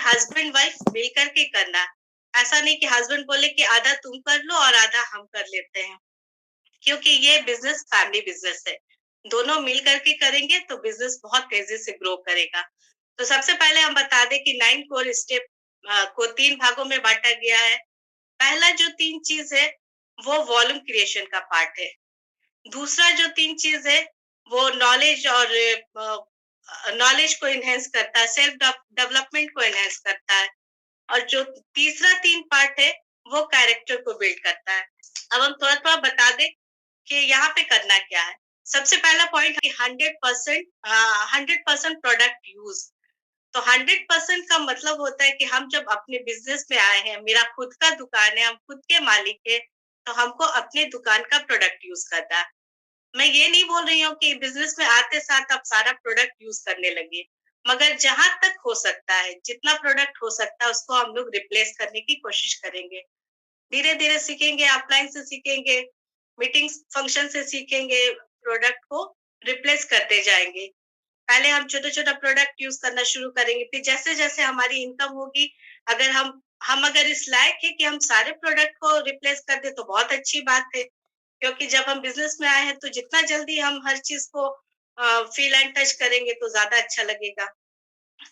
Husband wife मिल करके करना है। ऐसा नहीं कि हस्बैंड बोले कि आधा तुम कर लो और आधा हम कर लेते हैं, क्योंकि ये बिजनेस फैमिली बिजनेस है। दोनों मिल करके करेंगे तो बिजनेस बहुत तेजी से ग्रो करेगा। तो सबसे पहले हम बता दें कि 9 कोर स्टेप को 3 भागों में बांटा गया है। पहला जो 3 चीज है वो वॉल्यूम क्रिएशन का पार्ट है। दूसरा जो 3 चीज है वो नॉलेज और नॉलेज को एनहांस करता है, सेल्फ डेवलपमेंट को एनहांस करता है। और जो तीसरा 3 पार्ट है वो कैरेक्टर को बिल्ड करता है। अब हम थोड़ा-थोड़ा बता दें कि यहाँ पे करना क्या है। सबसे पहला पॉइंट कि 100% प्रोडक्ट यूज। तो 100% का मतलब होता है कि हम जब अपने बिजनेस में आए हैं, मेरा खुद का दुकान है, हम खुद के मालिक है, तो हमको अपने दुकान का प्रोडक्ट यूज करना है। मैं ये नहीं बोल रही हूँ कि बिजनेस में आते साथ आप सारा प्रोडक्ट यूज करने लगे, मगर जहां तक हो सकता है, जितना प्रोडक्ट हो सकता है उसको हम लोग रिप्लेस करने की कोशिश करेंगे। धीरे धीरे सीखेंगे, ऑफलाइन से सीखेंगे, मीटिंग्स फंक्शन से सीखेंगे, प्रोडक्ट को रिप्लेस करते जाएंगे। पहले हम छोटा-छोटा प्रोडक्ट यूज़ करना शुरू करेंगे, फिर जैसे-जैसे हमारी इनकम होगी, अगर हम अगर इस लायक है कि हम सारे प्रोडक्ट को रिप्लेस कर दें, तो बहुत अच्छी बात है। क्योंकि जब हम बिज़नेस में आए हैं, तो जितना जल्दी हम हर चीज़ को फ़ील एंड टच करेंगे, तो ज़्यादा अच्छा लगेगा।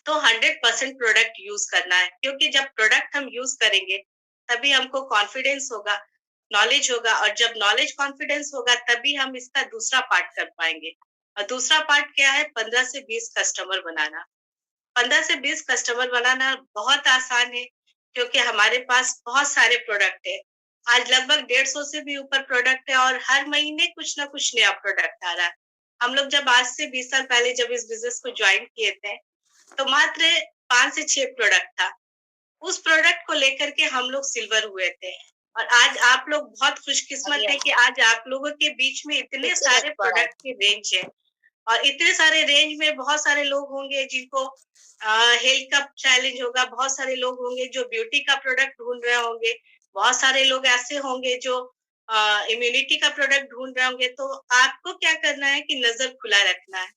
तो 100% प्रोडक्ट यूज़ करना है, क्योंकि जब प्रोडक्ट हम यूज़ करेंगे, तभी हमको कॉन्फिडेंस होगा, नॉलेज होगा, और जब नॉलेज कॉन्फिडेंस होगा, तभी हम इसका दूसरा पार्ट कर पाएँगे। और दूसरा पार्ट क्या है? 15 से 20 कस्टमर बनाना। 15 से 20 कस्टमर बनाना बहुत आसान है, क्योंकि हमारे पास बहुत सारे प्रोडक्ट है। आज लगभग 150 से भी ऊपर प्रोडक्ट है और हर महीने कुछ ना कुछ नया प्रोडक्ट आ रहा है। हम लोग जब आज से 20 साल पहले जब इस बिज़नेस को जॉइन किए थे, तो मात्र 5 से 6 प्रोडक्ट था। उस प्रोडक्ट को लेकर के हम लोग सिल्वर हुए थे। और आज आप लोग बहुत खुशकिस्मत हैं कि आज आप लोगों के बीच में इतने सारे प्रोडक्ट की रेंज है। और इतने सारे रेंज में बहुत सारे लोग होंगे जिनको हेल्थ का चैलेंज होगा, बहुत सारे लोग होंगे जो ब्यूटी का प्रोडक्ट ढूँढ रहे होंगे, बहुत सारे लोग ऐसे होंगे जो इम्यूनिटी का प्रोडक्ट ढूँढ रहे होंगे। तो आपको क्या करना है कि नज़र खुला रखना है।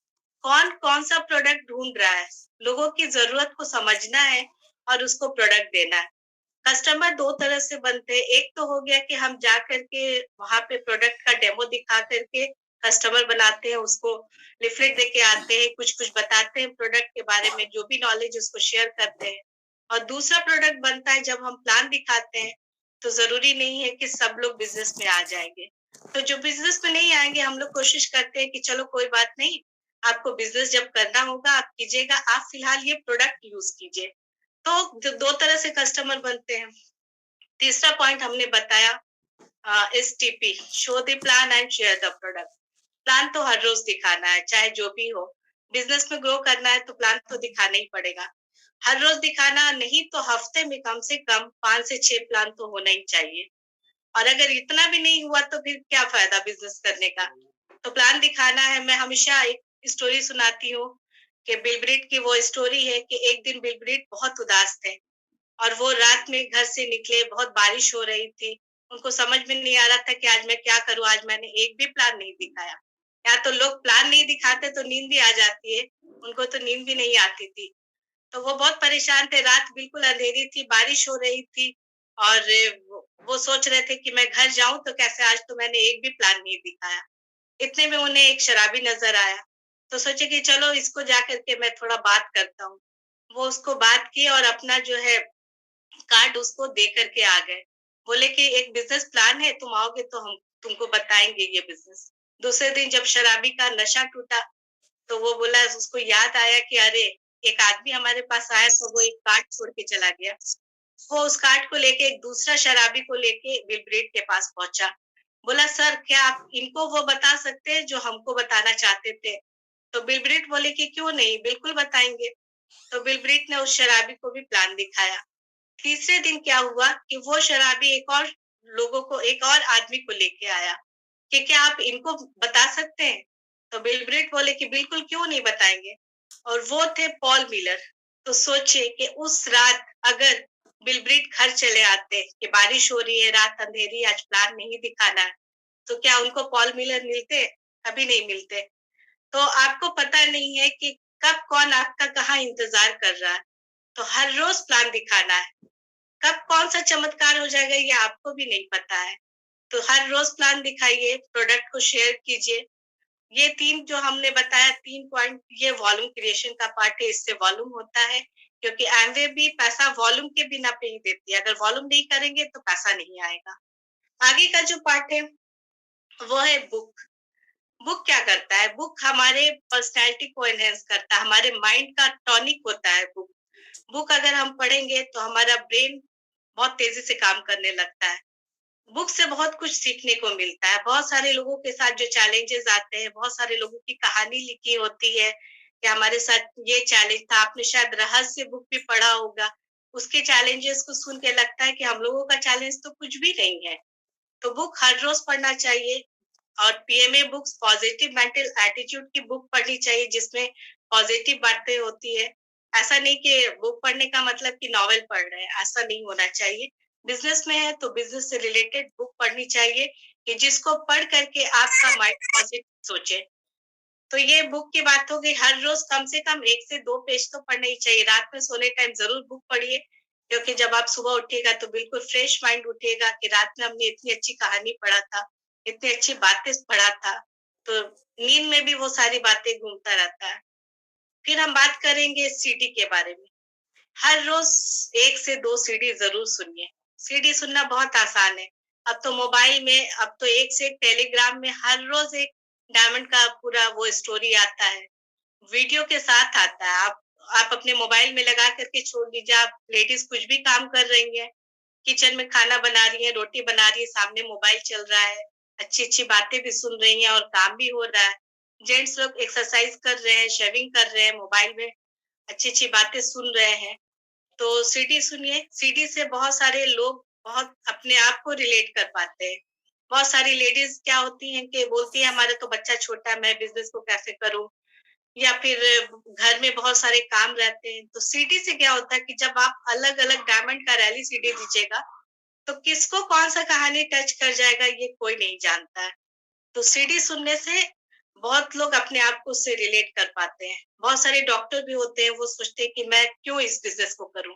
कौन-कौन सा प्रोडक्ट ढूँढ रहा है, लोगों की ज़रूरत को समझना है और उसको प्रोडक्ट देना है। कस्टमर 2 तरह से बनते हैं, एक तो हो गया कि हम जा कर के वहाँ पे प्रोडक्ट का डेमो दिखा कर के कस्टमर बनाते हैं, उसको लिफलेट देके आते हैं, कुछ-कुछ बताते हैं प्रोडक्ट के बारे में, जो भी नॉलेज उसको शेयर करते हैं। और दूसरा प्रोडक्ट बनता है जब हम प्लान दिखाते हैं, तो ज़रूरी नहीं है कि सब लोग बिज़नेस में आ जाएँगे। तो जो बिज़नेस में नहीं आएँगे, हम लोग कोशिश करते हैं कि चलो कोई बात नहीं, आपको बिज़नेस जब करना होगा आप कीजिएगा, आप फिलहाल ये प्रोडक्ट यूज़ कीजिए। तो जो 2 तरह से कस्टमर बनते हैं। तीसरा पॉइंट हमने बताया STP, show the plan and share the product. Plan तो हर रोज दिखाना है, चाहे जो भी हो। बिजनेस में ग्रो करना है तो प्लान तो दिखाना ही पड़ेगा। हर रोज दिखाना नहीं तो हफ्ते में कम से कम 5 से 6 प्लान तो होना ही चाहिए। और अगर इतना भी नहीं हुआ तो फिर क्या फायदा बिजनेस करने का। तो प्लान दिखाना है। मैं हमेशा एक स्टोरी सुनाती हूँ कि बिल ब्रेट की वो स्टोरी है कि एक दिन बिल ब्रेट बहुत उदास थे और वो रात में घर से निकले, बहुत बारिश हो रही थी। उनको समझ में नहीं आ रहा था कि आज मैं क्या करूँ, आज मैंने एक भी प्लान नहीं दिखाया। या तो लोग प्लान नहीं दिखाते तो नींद भी आ जाती है, उनको तो नींद भी नहीं आती थी। तो वो बहुत परेशान थे, रात बिल्कुल अंधेरी थी, बारिश हो रही थी और वो सोच रहे थे कि मैं घर जाऊँ तो कैसे, आज तो मैंने एक भी प्लान नहीं दिखाया। इतने में उन्हें एक शराबी नज़र आया, तो सोचे कि चलो इसको जाकर के मैं थोड़ा बात करता हूँ। वो उसको बात की और अपना जो है कार्ड उसको दे करके आ गए। बोले कि एक बिज़नेस प्लान है, तुम आओगे तो हम तुमको बताएँगे ये बिज़नेस। दूसरे दिन जब शराबी का नशा टूटा, तो वो बोला, उसको याद आया कि अरे! एक आदमी हमारे पास आया तो वो एक कार्ड छोड़ के चला गया। वो उस कार्ड को लेके एक दूसरा शराबी को लेके बिल ब्रेट के पास पहुँचा। बोला, सर क्या आप इनको वो बता सकते हैं जो हमको बताना चाहते थे? तो बिल ब्रेट बोले कि क्यों नहीं, बिल्कुल बताएँगे। तो बिल ब्रेट ने उस शराबी को भी प्लान दिखाया। तीसरे दिन क्या हुआ कि वो शराबी एक और आदमी को लेके आया कि क्या आप इनको बता सकते हैं? तो बिल ब्रेट बोले कि बिल्कुल, क्यों नहीं बताएँगे। और वो थे पॉल मिलर। तो सोचिए कि उस रात अगर बिल ब्रेट घर चले आते कि बारिश हो रही है, रात अंधेरी है, आज प्लान नहीं दिखाना है, तो क्या उनको पॉल मिलर मिलते? कभी नहीं मिलते। तो आपको पता नहीं है कि कब कौन आपका कहाँ इंतज़ार कर रहा है। तो हर रोज प्लान दिखाना है। कब कौन सा चमत्कार हो जाएगा ये आपको भी नहीं पता है। तो हर रोज प्लान दिखाइए, प्रोडक्ट को शेयर कीजिए। ये 3 जो हमने बताया 3 पॉइंट, ये वॉल्यूम क्रिएशन का पार्ट है, इससे वॉल्यूम होता है, क्योंकि एमवे भी पैसा वॉल्यूम के बिना पे ही देती है। अगर वॉल्यूम नहीं करेंगे तो पैसा नहीं आएगा। आगे का जो पार्ट है वो है बुक। बुक क्या करता है? बुक हमारे पर्सनैलिटी को एनहांस करता है, हमारे माइंड का टॉनिक होता है बुक। बुक अगर हम पढ़ेंगे तो हमारा ब्रेन बहुत तेजी से काम करने लगता है। बुक से बहुत कुछ सीखने को मिलता है। बहुत सारे लोगों के साथ जो चैलेंजेस आते हैं, बहुत सारे लोगों की कहानी लिखी होती है कि हमारे साथ ये चैलेंज था। आपने शायद रहस्य बुक भी पढ़ा होगा। उसके चैलेंजेस को सुन के लगता है कि हम लोगों का चैलेंज तो कुछ भी नहीं है। तो बुक हर रोज पढ़ना चाहिए। और PMA books, positive mental attitude की बुक पढ़नी चाहिए, जिसमें पॉजिटिव बातें होती है। ऐसा नहीं कि बुक पढ़ने का मतलब कि नॉवेल पढ़ रहे हैं, ऐसा नहीं होना चाहिए। बिजनेस में है तो बिजनेस से रिलेटेड बुक पढ़नी चाहिए, कि जिसको पढ़ करके आपका माइंड पॉजिटिव सोचे। तो ये बुक की बात हो गई। हर रोज कम से कम 1 से 2 पेज तो पढ़ने ही चाहिए। रात में सोने टाइम जरूर बुक पढ़िए, क्योंकि जब आप सुबह उठिएगा तो बिल्कुल फ्रेश माइंड उठेगा कि रात में हमने इतनी अच्छी कहानी पढ़ा था, इतनी अच्छी बातें पढ़ा था। तो नींद में भी वो सारी बातें घूमता रहता है। फिर हम बात करेंगे सीडी के बारे में। हर रोज 1 से 2 सीडी जरूर सुनिए। सीडी सुनना बहुत आसान है। अब तो मोबाइल में, अब तो एक से एक टेलीग्राम में हर रोज एक डायमंड का पूरा वो स्टोरी आता है। वीडियो के साथ आता है। आप अपने मोबाइल में लगा करके छोड़ दीजिए। आप लेडीज कुछ भी काम कर रही हैं, किचन में खाना बना रही है, रोटी बना रही है, सामने मोबाइल चल रहा है, अच्छी-अच्छी बातें भी सुन रही हैं और काम भी हो रहा है। जेंट्स लोग एक्सरसाइज कर रहे हैं, शेविंग कर रहे हैं, मोबाइल में अच्छी-अच्छी बातें सुन रहे हैं। तो सीडी सुनिए। सीडी से बहुत सारे लोग बहुत अपने आप को रिलेट कर पाते हैं। बहुत सारी लेडीज क्या होती हैं कि बोलती है हमारा तो बच्चा छोटा है, मैं बिजनेस को कैसे करूं, या फिर घर में बहुत सारे काम रहते हैं। तो सीडी से क्या होता है कि जब आप अलग अलग डायमंड का रैली सीडी दीजिएगा तो किसको कौन सा कहानी टच कर जाएगा ये कोई नहीं जानता है। तो सीडी सुनने से बहुत लोग अपने आप को उससे रिलेट कर पाते हैं। बहुत सारे डॉक्टर भी होते हैं, वो सोचते हैं कि मैं क्यों इस बिजनेस को करूं।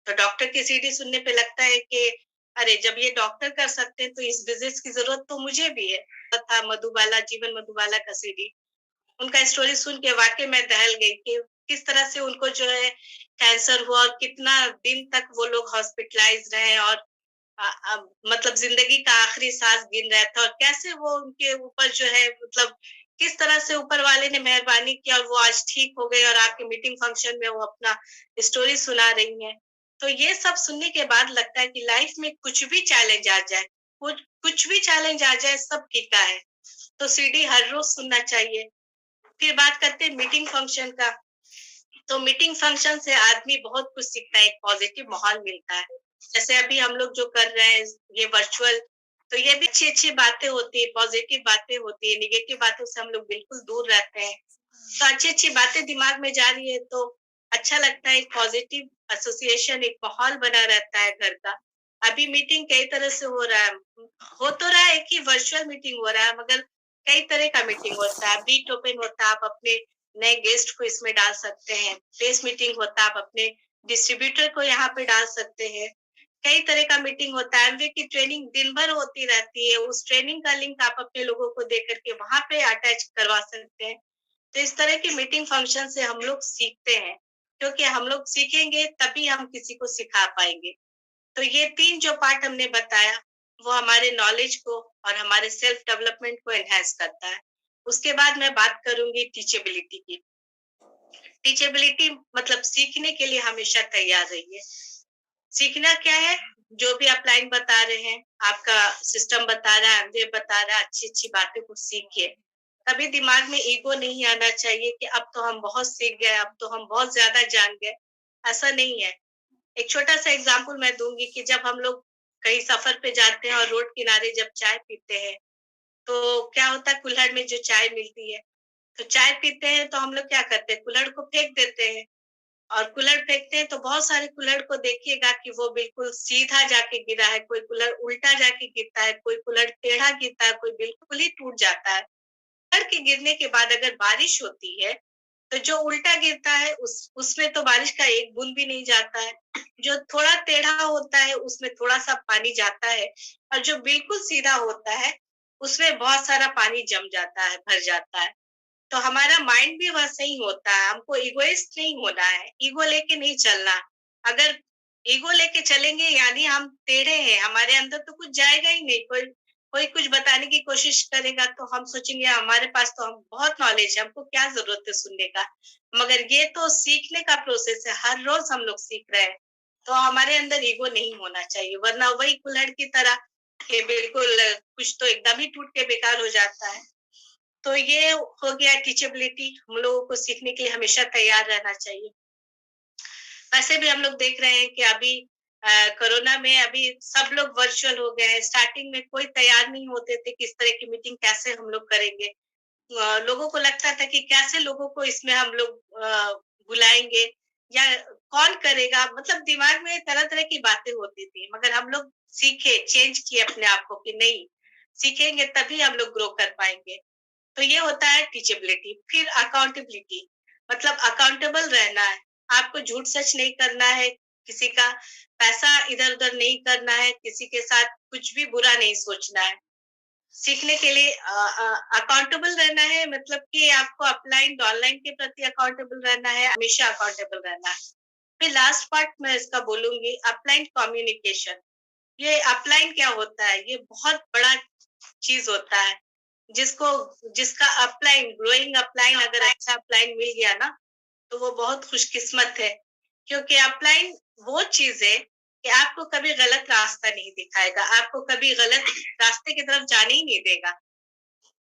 तो डॉक्टर की सीडी सुनने पे लगता है कि अरे जब ये डॉक्टर कर सकते हैं तो इस बिजनेस की जरूरत तो मुझे भी है। था मधुबाला, जीवन मधुबाला का सीडी, उनका स्टोरी सुन के वाक़ई मैं दहल गई कि किस तरह से उनको जो है कैंसर हुआ और कितना दिन तक वो लोग हॉस्पिटलाइज़ रहे, और मतलब ज़िंदगी का आखिरी साँस गिन रहा था, और कैसे वो उनके ऊपर जो है मतलब किस तरह से ऊपर वाले ने मेहरबानी की और वो आज ठीक हो गए और आके मीटिंग फंक्शन में वो अपना स्टोरी सुना रही हैं। तो ये सब सुनने के बाद लगता है कि लाइफ़ में कुछ भी चैलेंज आ जाए, कुछ भी चैलेंज आ जाए, सब फीका है। तो सीडी हर रोज़ सुनना चाहिए। फिर बात करते हैं मीटिंग फंक्शन का। तो मीटिंग फंक्शन से आदमी बहुत कुछ सीखता है, एक पॉजिटिव माहौल मिलता है। जैसे अभी हम लोग जो कर रहे हैं ये वर्चुअल, तो ये भी अच्छी-अच्छी बातें होती है, पॉजिटिव बातें होती है, नेगेटिव बातों से हम लोग बिल्कुल दूर रहते हैं। तो अच्छी-अच्छी बातें दिमाग में जा रही है तो अच्छा लगता है, एक पॉजिटिव एसोसिएशन, एक माहौल बना रहता है घर का। अभी मीटिंग कई तरह से हो रहा है। हो तो रहा है कि वर्चुअल मीटिंग हो रहा है, मगर कई तरह का मीटिंग होता है। बीट ओपन होता है, आप अपने नए गेस्ट को इसमें डाल सकते हैं। फेस मीटिंग होता है, आप अपने डिस्ट्रीब्यूटर को यहाँ पे डाल सकते हैं। कई तरह का मीटिंग होता है। एमवे की ट्रेनिंग दिन भर होती रहती है। उस ट्रेनिंग का लिंक आप अपने लोगों को दे करके वहाँ पे अटैच करवा सकते हैं। तो इस तरह की मीटिंग फंक्शन से हम लोग सीखते हैं, क्योंकि हम लोग सीखेंगे तभी हम किसी को सिखा पाएँगे। तो ये 3 जो पार्ट हमने बताया, वो हमारे नॉलेज को और हमारे सेल्फ डेवलपमेंट को एनहांस करता है। उसके बाद मैं बात करूँगी टीचेबिलिटी की। टीचेबिलिटी मतलब सीखने के लिए हमेशा तैयार रहिए। सीखना क्या है? जो भी आप लाइन बता रहे हैं, आपका सिस्टम बता रहा है, एमवे बता रहा है, अच्छी-अच्छी बातें को सीखिए। कभी दिमाग में ईगो नहीं आना चाहिए कि अब तो हम बहुत सीख गए, अब तो हम बहुत ज़्यादा जान गए, ऐसा नहीं है। एक छोटा-सा एग्ज़ाम्पल मैं दूँगी कि जब हम लोग कहीं सफ़र पे जाते हैं और रोड किनारे जब चाय पीते हैं, तो क्या होता है, कुल्हड़ में जो चाय मिलती है, तो चाय पीते हैं तो हम लोग क्या करते हैं, कुल्हड़ को फेंक देते हैं। और कुल्हड़ फेंकते हैं तो बहुत सारे कुल्हड़ को देखिएगा कि वो बिल्कुल सीधा जाके गिरा है, कोई कुल्हड़ उल्टा जाके गिरता है, कोई कुल्हड़ टेढ़ा गिरता है, कोई बिल्कुल ही टूट जाता है। कुल्हड़ के गिरने के बाद अगर बारिश होती है तो जो उल्टा गिरता है उसमें तो बारिश का एक बूंद भी नहीं जाता है। जो थोड़ा टेढ़ा होता है उसमें थोड़ा-सा पानी जाता है और जो बिल्कुल सीधा होता है उसमें बहुत सारा पानी जम जाता है, भर जाता है। तो हमारा माइंड भी वैसे ही होता है, हमको इगोइस्ट नहीं होना है, ईगो लेके नहीं चलना। अगर ईगो लेके चलेंगे यानी हम टेढ़े हैं, हमारे अंदर तो कुछ जाएगा ही नहीं। कोई कोई कुछ बताने की कोशिश करेगा तो हम सोचेंगे हमारे पास तो हम बहुत नॉलेज है, हमको क्या ज़रूरत है सुनने का। मगर ये तो सीखने का प्रोसेस है, हर रोज़ हम लोग सीख रहे हैं। तो हमारे अंदर ईगो नहीं होना चाहिए, वरना वही कुल्हड़ की तरह कि बिल्कुल कुछ तो एकदम ही टूट के बेकार हो जाता है। तो ये हो गया टीचेबिलिटी, हम लोगों को सीखने के लिए हमेशा तैयार रहना चाहिए। वैसे भी हम लोग देख रहे हैं कि अभी कोरोना में अभी सब लोग वर्चुअल हो गए हैं। स्टार्टिंग में कोई तैयार नहीं होते थे कि इस तरह की मीटिंग कैसे हम लोग करेंगे। लोगों को लगता था कि कैसे लोगों को इसमें हम लोग बुलाएँगे या कौन करेगा? मतलब दिमाग में तरह-तरह की बातें होती थी। मगर हम लोग सीखे, चेंज किए अपने आप को कि नहीं, सीखेंगे तभी हम लोग ग्रो कर पाएँगे। तो ये होता है टीचेबिलिटी। फिर अकाउंटेबिलिटी, मतलब अकाउंटेबल रहना है। आपको झूठ सच नहीं करना है, किसी का पैसा इधर-उधर नहीं करना है, किसी के साथ कुछ भी बुरा नहीं सोचना है। सीखने के लिए अकाउंटेबल रहना है, मतलब कि आपको अपलाइन ऑनलाइन के प्रति अकाउंटेबल रहना है, हमेशा अकाउंटेबल रहना है। फिर लास्ट पार्ट मैं इसका बोलूँगी, अपलाइन कम्युनिकेशन। ये अपलाइन क्या होता है? ये बहुत बड़ा चीज़ होता है। जिसको जिसका अपलाइन ग्रोइंग अपलाइन अगर अच्छा अपलाइन मिल गया ना, तो वो बहुत खुशकिस्मत है। क्योंकि अपलाइन वो चीज़ है कि आपको कभी गलत रास्ता नहीं दिखाएगा, आपको कभी गलत रास्ते की तरफ जाने ही नहीं देगा।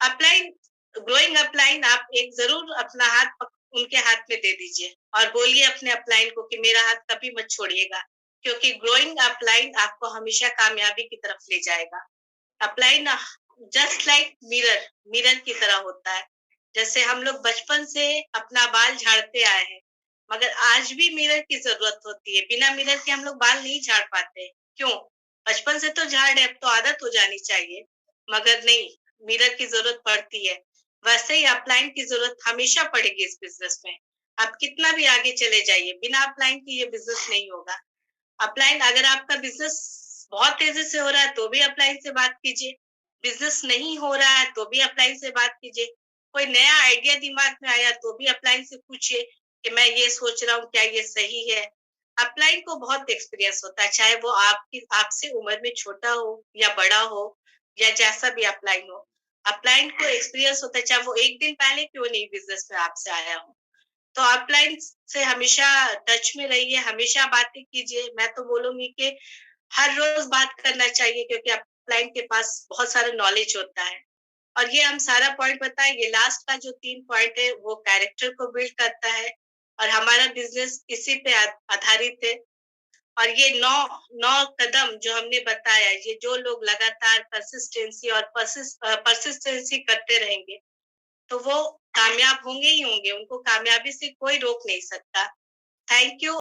अपलाइन ग्रोइंग अपलाइन आप एक ज़रूर अपना हाथ उनके हाथ में दे दीजिए और बोलिए अपने अपलाइन को कि मेरा हाथ कभी मत छोड़िएगा, क्योंकि ग्रोइंग अपलाइन आपको हमेशा कामयाबी की तरफ ले जाएगा। Upline just like mirror, mirror की तरह होता है। जैसे हम लोग बचपन से अपना बाल झाड़ते आए हैं, मगर आज भी मिरर की ज़रूरत होती है। बिना मिरर के हम लोग बाल नहीं झाड़ पाते। क्यों? बचपन से तो झाड़ रहे, अब तो आदत हो जानी चाहिए, मगर नहीं, मिरर की ज़रूरत पड़ती है। वैसे ही अपलाइन की ज़रूरत हमेशा पड़ेगी इस बिज़नेस में। आप कितना भी आगे चले जाइए, बिना अपलाइन के ये बिज़नेस नहीं होगा। अपलाइन अगर आपका बिज़नेस बहुत तेज़ी से हो रहा है, तो भी अपलाइन से बात कीजिए। बिज़नेस नहीं हो रहा है, तो भी अपलाइन से बात कीजिए। कोई नया आइडिया दिमाग में आया, तो भी अपलाइन से पूछिए कि मैं ये सोच रहा हूँ, क्या ये सही है? अपलाइन को बहुत एक्सपीरियंस होता है, चाहे वो आपकी आपसे उम्र में छोटा हो या बड़ा हो या जैसा भी अपलाइन हो। अपलाइन को एक्सपीरियंस होता है, चाहे वो 1 दिन पहले क्यों नहीं बिज़नेस में आपसे आया हो। तो अपलाइन से हमेशा टच में रहिए, हमेशा बातें कीजिए। मैं तो बोलूँगी कि हर रोज़ बात करना चाहिए, क्योंकि अपलाइन के पास बहुत सारा नॉलेज होता है। और ये हम सारा पॉइंट बताएँ, ये लास्ट का जो 3 पॉइंट है वो कैरेक्टर को बिल्ड करता है और हमारा बिज़नेस इसी पे आधारित है। और ये 9 कदम जो हमने बताया, ये जो लोग लगातार कंसिस्टेंसी और परसिस्टेंसी करते रहेंगे, तो वो कामयाब होंगे ही होंगे, उनको कामयाबी से कोई रोक नहीं सकता। Thank you.